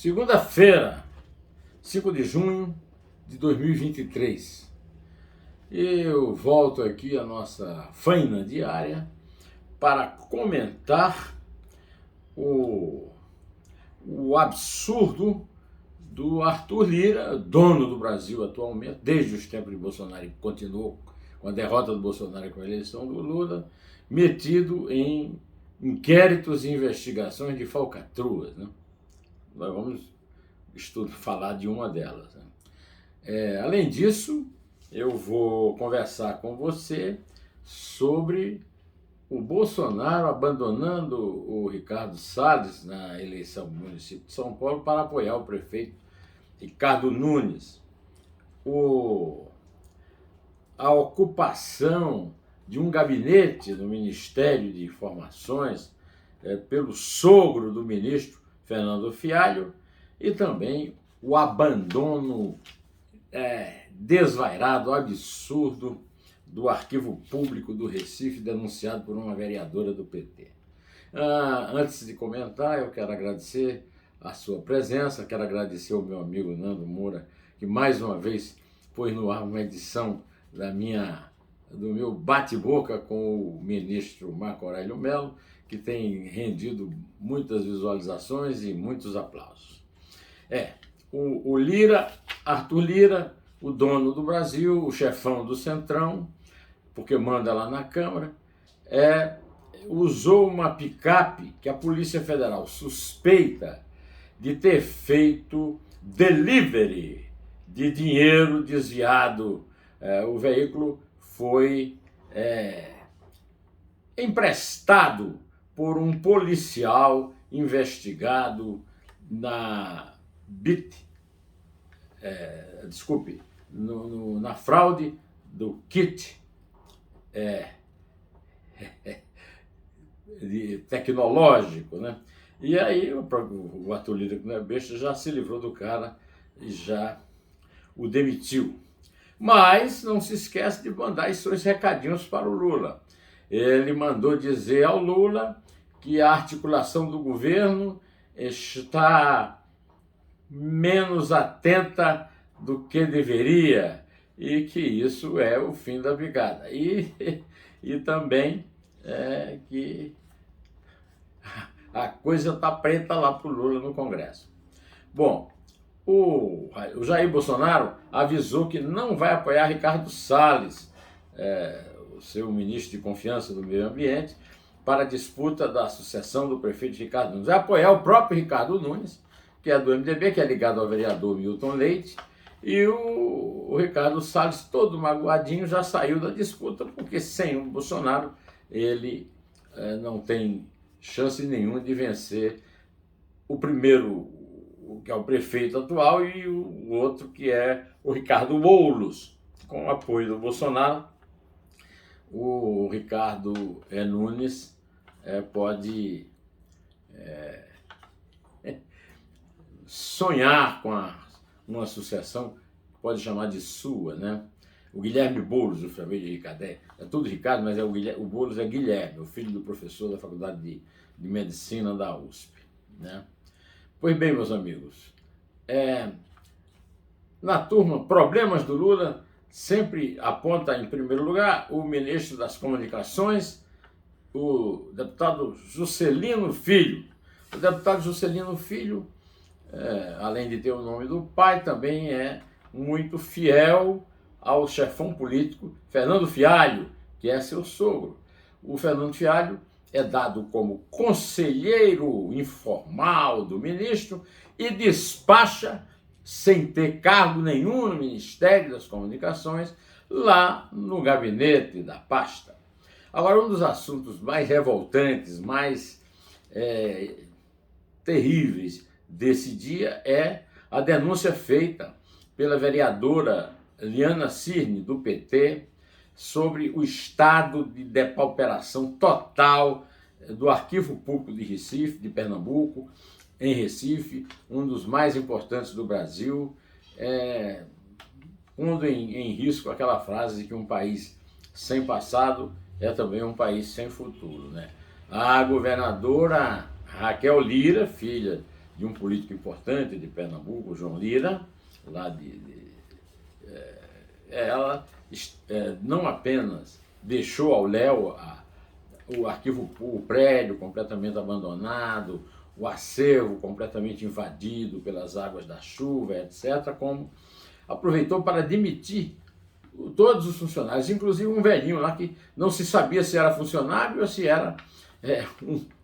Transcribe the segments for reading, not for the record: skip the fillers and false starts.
Segunda-feira, 5 de junho de 2023. Eu volto aqui à nossa faina diária para comentar o absurdo do Arthur Lira, dono do Brasil atualmente, desde os tempos de Bolsonaro, e continuou com a derrota do Bolsonaro e com a eleição do Lula, metido em inquéritos e investigações de falcatruas, né? Nós vamos falar de uma delas, né? Além disso, eu vou conversar com você sobre o Bolsonaro abandonando o Ricardo Salles na eleição do município de São Paulo para apoiar o prefeito Ricardo Nunes. A ocupação de um gabinete no Ministério de Informações pelo sogro do ministro Fernando Fialho e também o abandono desvairado, absurdo do arquivo público do Recife, denunciado por uma vereadora do PT. Antes de comentar, eu quero agradecer a sua presença, quero agradecer ao meu amigo Nando Moura, que mais uma vez pôs no ar uma edição do meu bate-boca com o ministro Marco Aurélio Mello, que tem rendido muitas visualizações e muitos aplausos. O Lira, Arthur Lira, o dono do Brasil, o chefão do Centrão, porque manda lá na Câmara, usou uma picape que a Polícia Federal suspeita de ter feito delivery de dinheiro desviado. O veículo foi emprestado por um policial investigado na na fraude do kit tecnológico, né? E aí o Arthur Lira, que não é besta, já se livrou do cara e já o demitiu. Mas não se esquece de mandar seus recadinhos para o Lula. Ele mandou dizer ao Lula que a articulação do governo está menos atenta do que deveria e que isso é o fim da brigada. E também que a coisa está preta lá para o Lula no Congresso. Bom, o Jair Bolsonaro avisou que não vai apoiar Ricardo Salles, o seu ministro de confiança do meio ambiente, para a disputa da sucessão do prefeito Ricardo Nunes. Vai apoiar o próprio Ricardo Nunes, que é do MDB, que é ligado ao vereador Milton Leite, e o Ricardo Salles, todo magoadinho, já saiu da disputa, porque sem o Bolsonaro ele não tem chance nenhuma de vencer o primeiro, que é o prefeito atual, e o outro, que é o Ricardo Boulos. Com o apoio do Bolsonaro, o Ricardo Nunes pode sonhar com uma sucessão, pode chamar de sua, né? O Guilherme Boulos, eu chamei de Ricardo, é tudo Ricardo, mas o Boulos é Guilherme, o filho do professor da Faculdade de Medicina da USP, né? Pois bem, meus amigos, na turma Problemas do Lula, sempre aponta em primeiro lugar o ministro das Comunicações, o deputado Juscelino Filho. O deputado Juscelino Filho, além de ter o nome do pai, também é muito fiel ao chefão político Fernando Fialho, que é seu sogro. O Fernando Fialho é dado como conselheiro informal do ministro e despacha, sem ter cargo nenhum no Ministério das Comunicações, lá no gabinete da pasta. Agora, um dos assuntos mais revoltantes, mais terríveis desse dia é a denúncia feita pela vereadora Liana Cirne, do PT, sobre o estado de depauperação total do Arquivo Público de Recife, de Pernambuco, em Recife, um dos mais importantes do Brasil, pondo em risco aquela frase de que um país sem passado é também um país sem futuro, né? A governadora Raquel Lira, filha de um político importante de Pernambuco, João Lira, lá ela não apenas deixou ao léu o arquivo, o prédio completamente abandonado, o acervo completamente invadido pelas águas da chuva, etc., como aproveitou para demitir todos os funcionários, inclusive um velhinho lá que não se sabia se era funcionário ou se era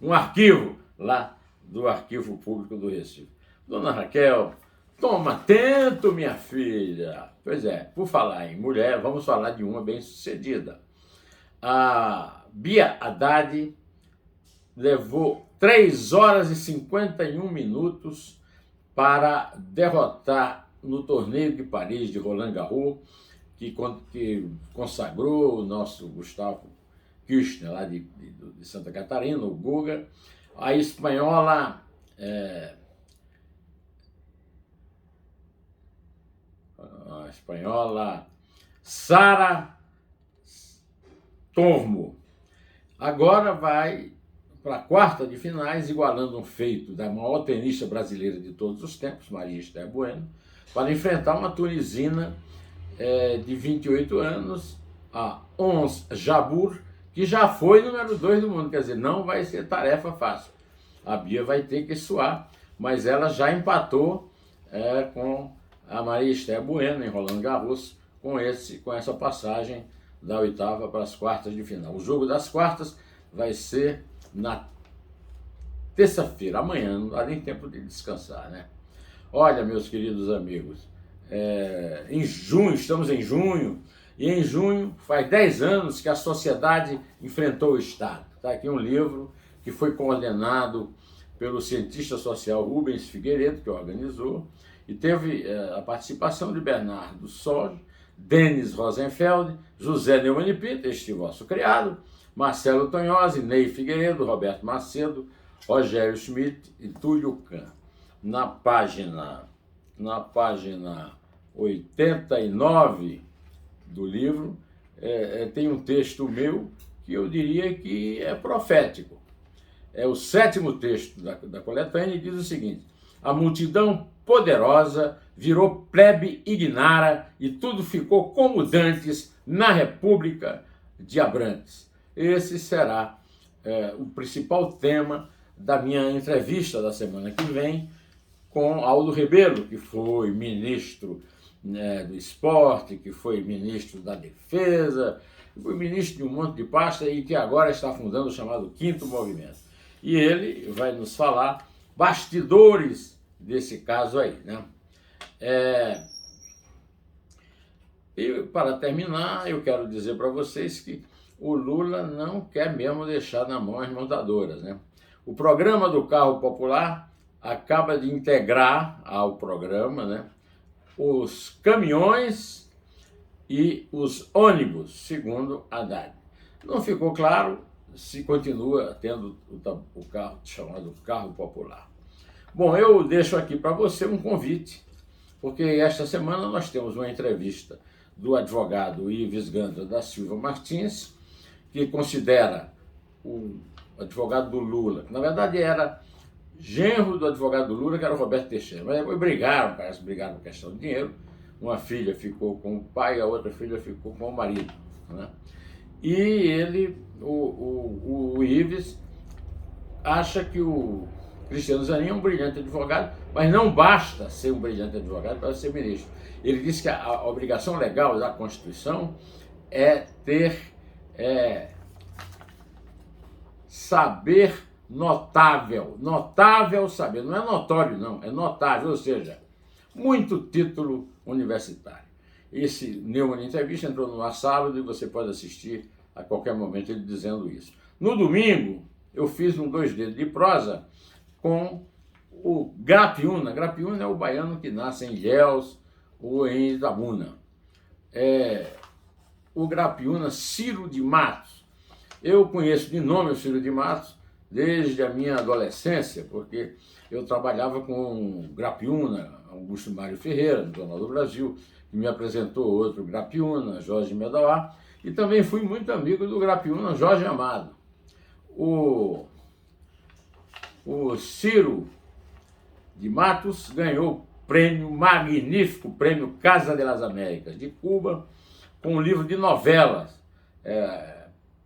um arquivo lá do Arquivo Público do Recife. Dona Raquel, toma atento, minha filha. Pois é, por falar em mulher, vamos falar de uma bem-sucedida. A Bia Haddad levou 3 horas e 51 minutos para derrotar no torneio de Paris de Roland Garros, que consagrou o nosso Gustavo Kirchner, lá de Santa Catarina, o Guga, a espanhola Sara Tormo. Agora vai para a quarta de finais, igualando um feito da maior tenista brasileira de todos os tempos, Maria Esther Bueno, para enfrentar uma tunisina de 28 anos, a Ons Jabeur, que já foi número 2 do mundo. Quer dizer, não vai ser tarefa fácil. A Bia vai ter que suar, mas ela já empatou com a Maria Esther Bueno em Roland Garros, com essa passagem da oitava para as quartas de final. O jogo das quartas vai ser na terça-feira, amanhã, não dá nem tempo de descansar, né? Olha, meus queridos amigos, em junho, estamos em junho, e em junho faz 10 anos que a sociedade enfrentou o Estado. Está aqui um livro que foi coordenado pelo cientista social Rubens Figueiredo, que organizou, e teve a participação de Bernardo Sorge, Denis Rosenfeld, José Neumann e Pinto, este vosso criado, Marcelo Tonhosi, Ney Figueiredo, Roberto Macedo, Rogério Schmidt e Túlio Kahn. Na página 89 do livro, tem um texto meu que eu diria que é profético. É o 7º texto da coletânea e diz o seguinte: a multidão poderosa virou plebe ignara e tudo ficou como dantes na República de Abrantes. Esse será o principal tema da minha entrevista da semana que vem com Aldo Rebelo, que foi ministro do Esporte, que foi ministro da Defesa, foi ministro de um monte de pasta e que agora está fundando o chamado Quinto Movimento. E ele vai nos falar bastidores desse caso aí, né? E para terminar, eu quero dizer para vocês que o Lula não quer mesmo deixar na mão as montadoras, né? O programa do carro popular acaba de integrar ao programa, né, os caminhões e os ônibus, segundo Haddad. Não ficou claro se continua tendo o carro chamado carro popular. Bom, eu deixo aqui para você um convite, porque esta semana nós temos uma entrevista do advogado Ives Gandra da Silva Martins, que considera o advogado do Lula, que na verdade era genro do advogado do Lula, que era o Roberto Teixeira, mas depois brigaram por questão de dinheiro. Uma filha ficou com o pai, a outra filha ficou com o marido, né? E ele, o Ives, acha que o Cristiano Zanin é um brilhante advogado, mas não basta ser um brilhante advogado para ser ministro. Ele diz que a obrigação legal da Constituição é ter saber notável saber, não é notório não, é notável, ou seja, muito título universitário. Esse Neumann Entrevista entrou no ar sábado e você pode assistir a qualquer momento ele dizendo isso. No domingo, eu fiz um 2 dedos de prosa com o Grapiúna. Grapiúna é o baiano que nasce em Ilhéus ou em Itabuna. O Grapiúna Ciro de Matos. Eu conheço de nome o Ciro de Matos desde a minha adolescência, porque eu trabalhava com o Grapiúna, Augusto Mário Ferreira, no Jornal do Brasil, que me apresentou outro Grapiúna, Jorge Medauá, e também fui muito amigo do Grapiúna Jorge Amado. O Ciro de Matos ganhou o prêmio, magnífico prêmio Casa de las Américas, de Cuba, com um livro de novelas,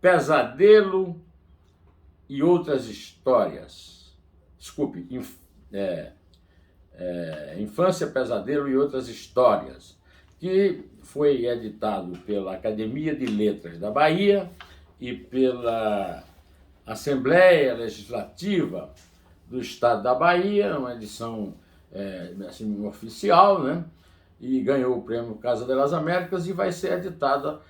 Pesadelo e Outras Histórias. Desculpe, Infância, Pesadelo e Outras Histórias, que foi editado pela Academia de Letras da Bahia e pela Assembleia Legislativa do Estado da Bahia, uma edição assim, oficial, né? E ganhou o prêmio Casa das Américas e vai ser editada,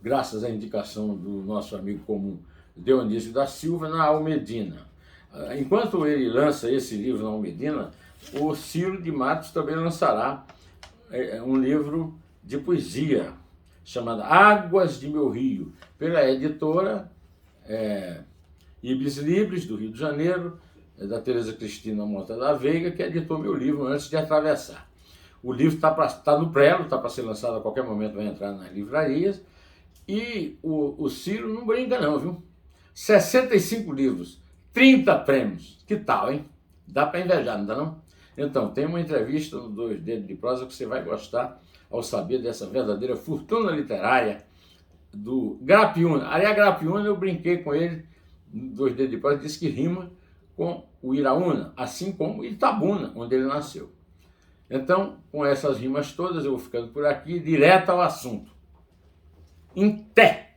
graças à indicação do nosso amigo comum Dionísio da Silva, na Almedina. Enquanto ele lança esse livro na Almedina, o Ciro de Matos também lançará um livro de poesia chamado Águas de Meu Rio, pela editora Ibis Libris, do Rio de Janeiro, da Tereza Cristina Mota da Veiga, que editou meu livro Antes de Atravessar. O livro está no prelo, está para ser lançado a qualquer momento, vai entrar nas livrarias, e o Ciro não brinca não, viu? 65 livros, 30 prêmios, que tal, hein? Dá para invejar, não dá não? Então, tem uma entrevista no Dois Dedos de Prosa que você vai gostar ao saber dessa verdadeira fortuna literária do Grapiúna. Aliás, Grapiúna, eu brinquei com ele no Dois Dedos de Prosa, disse que rima com o Iraúna, assim como Itabuna, onde ele nasceu. Então, com essas rimas todas, eu vou ficando por aqui, direto ao assunto. Em té!